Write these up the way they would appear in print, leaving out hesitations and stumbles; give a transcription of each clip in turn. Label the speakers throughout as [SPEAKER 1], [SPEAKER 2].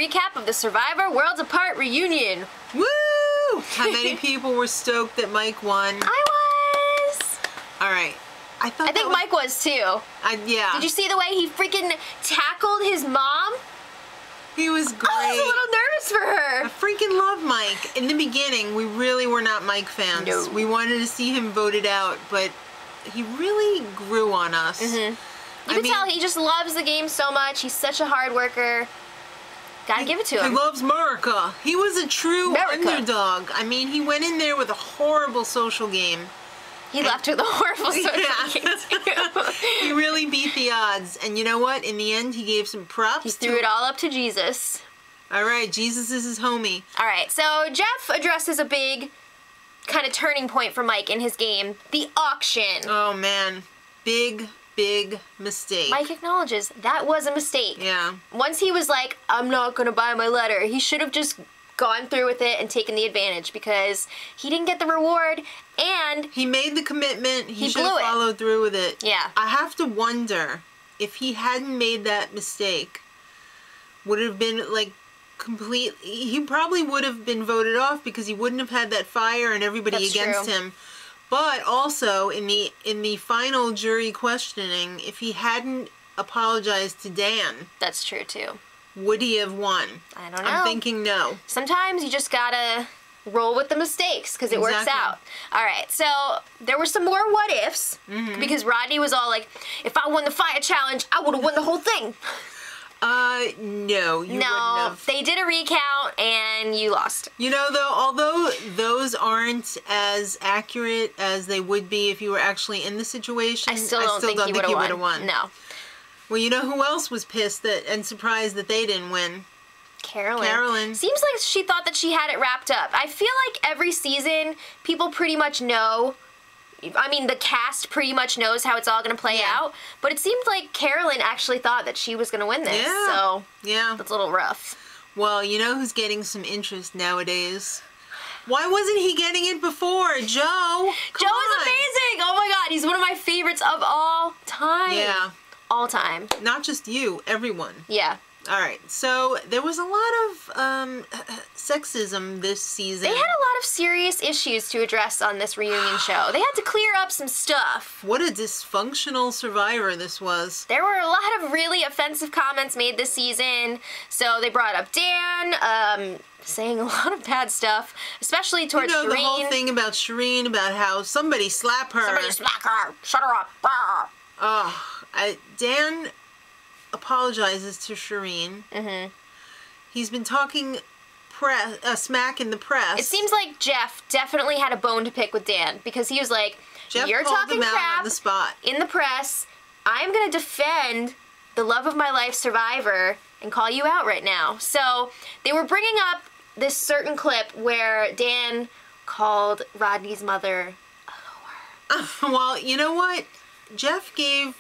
[SPEAKER 1] recap of the Survivor Worlds Apart reunion.
[SPEAKER 2] Woo! How many people were stoked that Mike won?
[SPEAKER 1] I was.
[SPEAKER 2] All right. I
[SPEAKER 1] think Mike was too.
[SPEAKER 2] Yeah.
[SPEAKER 1] Did you see the way he freaking tackled his mom?
[SPEAKER 2] He was great.
[SPEAKER 1] I was a little nervous for her.
[SPEAKER 2] I freaking love Mike. In the beginning, we really were not Mike fans.
[SPEAKER 1] No.
[SPEAKER 2] We wanted to see him voted out, but he really grew on us.
[SPEAKER 1] You can tell he just loves the game so much. He's such a hard worker. Gotta give it to him.
[SPEAKER 2] He loves America. He was a true underdog. I mean, he went in there with a horrible social game.
[SPEAKER 1] He left with a horrible social game, too.
[SPEAKER 2] He really beat the odds. And you know what? In the end, he gave some props.
[SPEAKER 1] He threw it all up to Jesus.
[SPEAKER 2] All right, Jesus is his homie.
[SPEAKER 1] All right, so Jeff addresses a big kind of turning point for Mike in his game, the auction.
[SPEAKER 2] Oh, man. Big mistake.
[SPEAKER 1] Mike acknowledges that was a mistake.
[SPEAKER 2] Yeah.
[SPEAKER 1] Once he was like, I'm not going to buy my letter, he should have just gone through with it and taken the advantage because he didn't get the reward and
[SPEAKER 2] he made the commitment. He should
[SPEAKER 1] blew
[SPEAKER 2] have
[SPEAKER 1] it.
[SPEAKER 2] followed through with it.
[SPEAKER 1] Yeah.
[SPEAKER 2] I have to wonder if he hadn't made that mistake, would it have been like complete. He probably would have been voted off because he wouldn't have had that fire and everybody
[SPEAKER 1] That's
[SPEAKER 2] against
[SPEAKER 1] true.
[SPEAKER 2] him. But also in the final jury questioning, if he hadn't apologized to Dan,
[SPEAKER 1] that's true too.
[SPEAKER 2] Would he have won?
[SPEAKER 1] I don't know.
[SPEAKER 2] I'm thinking no.
[SPEAKER 1] Sometimes you just gotta roll with the mistakes because it works out. All right, so there were some more what ifs because Rodney was all like, if I won the fire challenge, I would have won the whole thing.
[SPEAKER 2] No, you wouldn't have.
[SPEAKER 1] They did a recount and you lost.
[SPEAKER 2] You know, though, although those aren't as accurate as they would be if you were actually in the situation,
[SPEAKER 1] I still don't think he would have won. No.
[SPEAKER 2] Well, you know who else was pissed and surprised that they didn't win?
[SPEAKER 1] Carolyn. Seems like she thought that she had it wrapped up. I feel like every season, people pretty much know. I mean, the cast pretty much knows how it's all going to play out. But it seemed like Carolyn actually thought that she was going to win this.
[SPEAKER 2] Yeah.
[SPEAKER 1] So,
[SPEAKER 2] yeah,
[SPEAKER 1] that's a little rough.
[SPEAKER 2] Well, you know who's getting some interest nowadays? Why wasn't he getting it before? Joe.
[SPEAKER 1] Joe is amazing. Oh, my God. He's one of my favorites of all time.
[SPEAKER 2] Yeah.
[SPEAKER 1] All time.
[SPEAKER 2] Not just you, everyone.
[SPEAKER 1] Yeah.
[SPEAKER 2] All right, so there was a lot of sexism this season.
[SPEAKER 1] They had a lot of serious issues to address on this reunion show. They had to clear up some stuff.
[SPEAKER 2] What a dysfunctional Survivor this was.
[SPEAKER 1] There were a lot of really offensive comments made this season. So they brought up Dan, saying a lot of bad stuff, especially towards Shireen.
[SPEAKER 2] The whole thing about Shireen, about how somebody slapped her.
[SPEAKER 1] Somebody slapped her. Shut her up.
[SPEAKER 2] Dan apologizes to Shireen. He's been talking smack in the press.
[SPEAKER 1] It seems like Jeff definitely had a bone to pick with Dan because he was like, "You're talking crap
[SPEAKER 2] on the spot
[SPEAKER 1] in the press. I'm gonna defend the love of my life, Survivor, and call you out right now." So they were bringing up this certain clip where Dan called Rodney's mother a whore.
[SPEAKER 2] Well, you know what? Jeff gave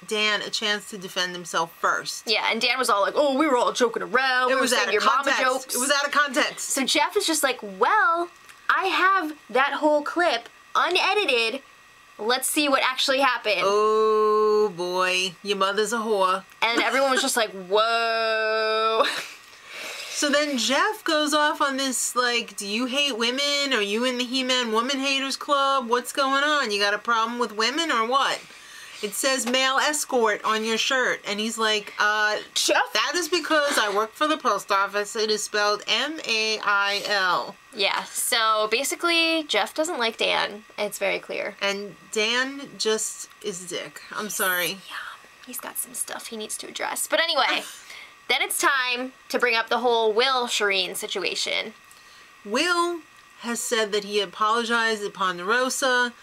[SPEAKER 2] Dan a chance to defend himself first.
[SPEAKER 1] Yeah, and Dan was all like, "Oh, we were all joking around.
[SPEAKER 2] It was out of context.
[SPEAKER 1] Mama jokes."
[SPEAKER 2] It was out of context.
[SPEAKER 1] So Jeff is just like, "Well, I have that whole clip unedited. Let's see what actually happened."
[SPEAKER 2] Oh boy, your mother's a whore.
[SPEAKER 1] And everyone was just like, "Whoa."
[SPEAKER 2] So then Jeff goes off on this, like, do you hate women? Are you in the He-Man Woman Haters Club? What's going on? You got a problem with women or what? It says male escort on your shirt. And he's like,
[SPEAKER 1] Jeff?
[SPEAKER 2] That is because I work for the post office. It is spelled M-A-I-L.
[SPEAKER 1] Yeah, so basically, Jeff doesn't like Dan. It's very clear.
[SPEAKER 2] And Dan just is a dick. I'm sorry.
[SPEAKER 1] Yeah, he's got some stuff he needs to address. But anyway, then it's time to bring up the whole Will Shireen situation.
[SPEAKER 2] Will has said that he apologized at Ponderosa.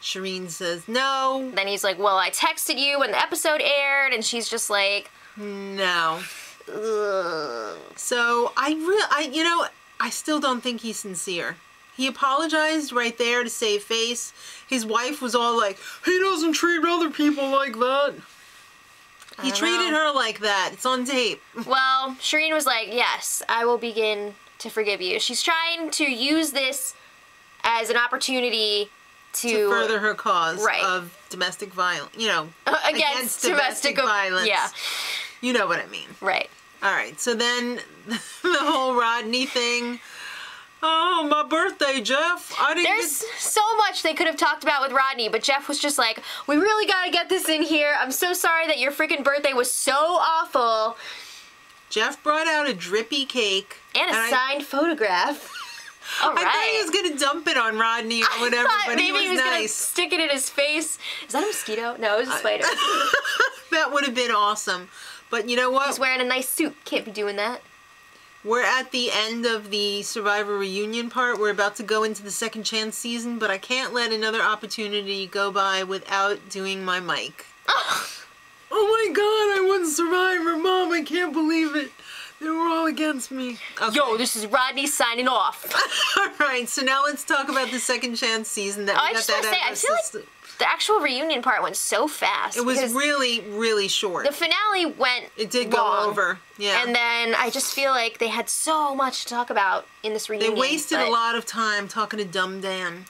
[SPEAKER 2] Shireen says no.
[SPEAKER 1] Then he's like, "Well, I texted you when the episode aired," and she's just like,
[SPEAKER 2] "No."
[SPEAKER 1] Ugh.
[SPEAKER 2] So I still don't think he's sincere. He apologized right there to save face. His wife was all like, "He doesn't treat other people like that." He treated her like that. It's on tape.
[SPEAKER 1] Well, Shireen was like, "Yes, I will begin to forgive you." She's trying to use this as an opportunity to
[SPEAKER 2] further her cause of domestic violence,
[SPEAKER 1] against domestic violence.
[SPEAKER 2] Yeah. You know what I mean.
[SPEAKER 1] Right.
[SPEAKER 2] Alright, so then the whole Rodney thing. Oh, my birthday, Jeff.
[SPEAKER 1] There's so much they could have talked about with Rodney, but Jeff was just like, we really gotta get this in here. I'm so sorry that your freaking birthday was so awful.
[SPEAKER 2] Jeff brought out a drippy cake.
[SPEAKER 1] And a signed photograph. All right.
[SPEAKER 2] I thought he was going to dump it on Rodney or whatever, but
[SPEAKER 1] maybe
[SPEAKER 2] he was
[SPEAKER 1] gonna
[SPEAKER 2] nice.
[SPEAKER 1] Stick it in his face. Is that a mosquito? No, it was a spider.
[SPEAKER 2] That would have been awesome. But you know what?
[SPEAKER 1] He's wearing a nice suit. Can't be doing that.
[SPEAKER 2] We're at the end of the Survivor reunion part. We're about to go into the second chance season, but I can't let another opportunity go by without doing my mic. Oh my god, I won Survivor, Mom. I can't believe it. They were all against me. Okay.
[SPEAKER 1] Yo, this is Rodney signing off.
[SPEAKER 2] Alright, so now let's talk about the second chance season that we
[SPEAKER 1] I
[SPEAKER 2] got
[SPEAKER 1] just want to say, I feel like the actual reunion part went so fast.
[SPEAKER 2] It was really, really short.
[SPEAKER 1] The finale went
[SPEAKER 2] It did
[SPEAKER 1] long,
[SPEAKER 2] go over. Yeah.
[SPEAKER 1] And then I just feel like they had so much to talk about in this reunion.
[SPEAKER 2] They wasted a lot of time talking to dumb Dan.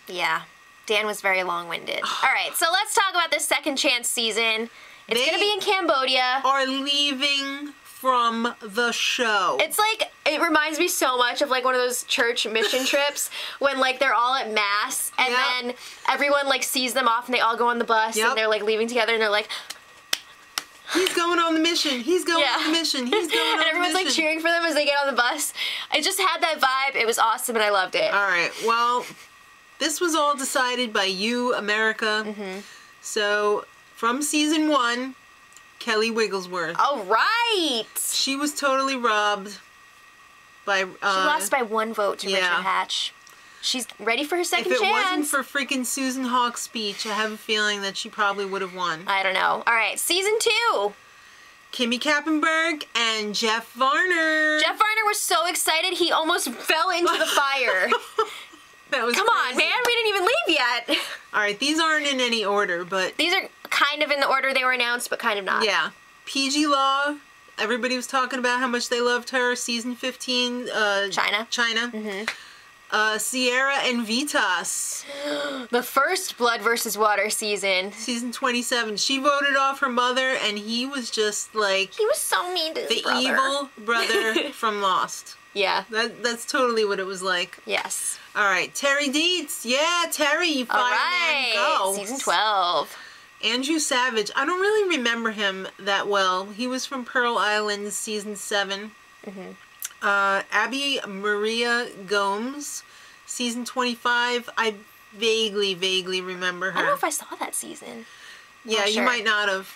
[SPEAKER 1] Yeah. Dan was very long-winded. Alright, so let's talk about this second chance season. It's going to be in Cambodia.
[SPEAKER 2] Are leaving from the show.
[SPEAKER 1] It's like, it reminds me so much of like one of those church mission trips when like they're all at mass and then everyone like sees them off and they all go on the bus and they're like leaving together and they're like,
[SPEAKER 2] he's going on the mission, he's going on the mission, he's going on the mission.
[SPEAKER 1] And everyone's like cheering for them as they get on the bus. I just had that vibe. It was awesome and I loved it.
[SPEAKER 2] Alright, well, this was all decided by you, America. So, from season 1, Kelly Wigglesworth.
[SPEAKER 1] All right.
[SPEAKER 2] She was totally robbed by...
[SPEAKER 1] she lost by 1 vote to Richard Hatch. She's ready for her second chance.
[SPEAKER 2] If it wasn't for freaking Susan Hawk's speech, I have a feeling that she probably would have won.
[SPEAKER 1] I don't know. All right, season 2.
[SPEAKER 2] Kimmy Kappenberg and Jeff Varner.
[SPEAKER 1] Jeff Varner was so excited he almost fell into the fire.
[SPEAKER 2] That was
[SPEAKER 1] Come on, man. We didn't even leave yet.
[SPEAKER 2] All right, these aren't in any order, but...
[SPEAKER 1] These are kind of in the order they were announced, but kind of not.
[SPEAKER 2] Yeah. PG Law. Everybody was talking about how much they loved her. Season 15.
[SPEAKER 1] China.
[SPEAKER 2] Sierra and Vitas.
[SPEAKER 1] The first Blood versus Water season.
[SPEAKER 2] Season 27. She voted off her mother, and he was just like...
[SPEAKER 1] He was so mean to his brother.
[SPEAKER 2] The evil brother from Lost.
[SPEAKER 1] Yeah.
[SPEAKER 2] That's totally what it was like.
[SPEAKER 1] Yes.
[SPEAKER 2] All right, Terry Dietz. Yeah, Terry, you fireman, go.
[SPEAKER 1] Season 12.
[SPEAKER 2] Andrew Savage. I don't really remember him that well. He was from Pearl Island, season 7. Abby Maria Gomes, season 25. I vaguely remember her.
[SPEAKER 1] I don't know if I saw that season.
[SPEAKER 2] Yeah, you might not have.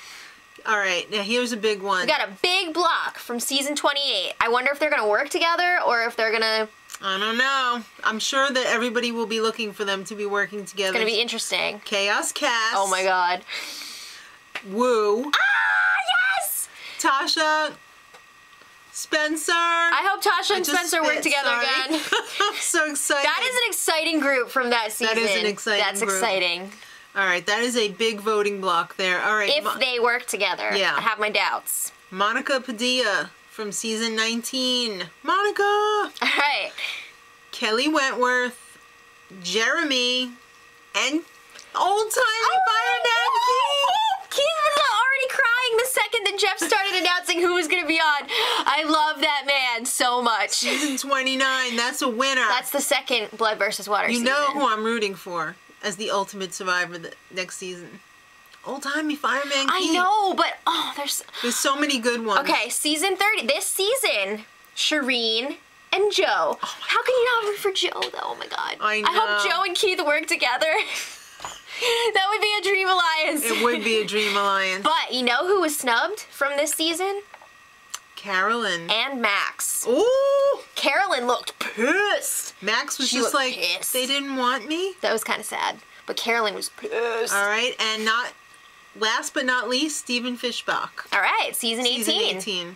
[SPEAKER 2] All right, now here's a big one.
[SPEAKER 1] We got a big block from season 28. I wonder if they're going to work together or if they're going to...
[SPEAKER 2] I don't know. I'm sure that everybody will be looking for them to be working together.
[SPEAKER 1] It's going to be interesting.
[SPEAKER 2] Chaos Cast.
[SPEAKER 1] Oh my god.
[SPEAKER 2] Woo.
[SPEAKER 1] Ah, yes!
[SPEAKER 2] Tasha. Spencer.
[SPEAKER 1] I hope Tasha and Spencer work together again.
[SPEAKER 2] I'm so excited.
[SPEAKER 1] That is an exciting group from that season.
[SPEAKER 2] That is an exciting
[SPEAKER 1] That's
[SPEAKER 2] group.
[SPEAKER 1] exciting.
[SPEAKER 2] All right, that is a big voting block there. All right.
[SPEAKER 1] If they work together.
[SPEAKER 2] Yeah.
[SPEAKER 1] I have my doubts.
[SPEAKER 2] Monica Padilla from season 19. Monica.
[SPEAKER 1] All right.
[SPEAKER 2] Kelly Wentworth, Jeremy, and old-timey fireman Keith.
[SPEAKER 1] Keith was already crying the second that Jeff started announcing who was going to be on. I love that man so much.
[SPEAKER 2] Season 29, that's a winner.
[SPEAKER 1] That's the second Blood versus Water season.
[SPEAKER 2] You know who I'm rooting for as the ultimate survivor next season. Old-timey fireman Keith.
[SPEAKER 1] I know, but
[SPEAKER 2] there's so many good ones.
[SPEAKER 1] Okay, season 30. This season, Shireen and Joe. Oh how can you not root for Joe, though? Oh my god.
[SPEAKER 2] I know.
[SPEAKER 1] I hope Joe and Keith work together. That would be a dream alliance.
[SPEAKER 2] It would be a dream alliance.
[SPEAKER 1] But you know who was snubbed from this season?
[SPEAKER 2] Carolyn.
[SPEAKER 1] And Max.
[SPEAKER 2] Ooh!
[SPEAKER 1] Carolyn looked pissed.
[SPEAKER 2] Max was just like,
[SPEAKER 1] pissed.
[SPEAKER 2] They didn't want me?
[SPEAKER 1] That was kind of sad. But Carolyn was pissed.
[SPEAKER 2] All right, and last but not least, Stephen Fishbach.
[SPEAKER 1] All right, season 18.
[SPEAKER 2] Season 18.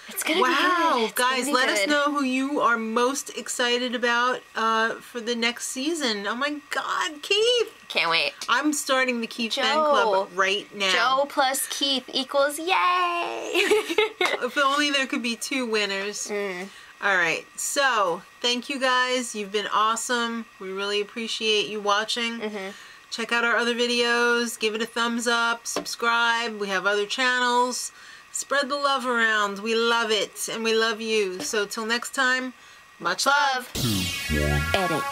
[SPEAKER 1] It's gonna be good.
[SPEAKER 2] Wow, guys, let us
[SPEAKER 1] good.
[SPEAKER 2] know who you are most excited about for the next season. Oh my god, Keith!
[SPEAKER 1] Can't wait.
[SPEAKER 2] I'm starting the Keith fan club right now.
[SPEAKER 1] Joe plus Keith equals yay!
[SPEAKER 2] If only there could be 2 winners. Alright, so, thank you guys. You've been awesome. We really appreciate you watching. Check out our other videos. Give it a thumbs up. Subscribe. We have other channels. Spread the love around. We love it, and we love you. So till next time, much love.
[SPEAKER 1] Edit.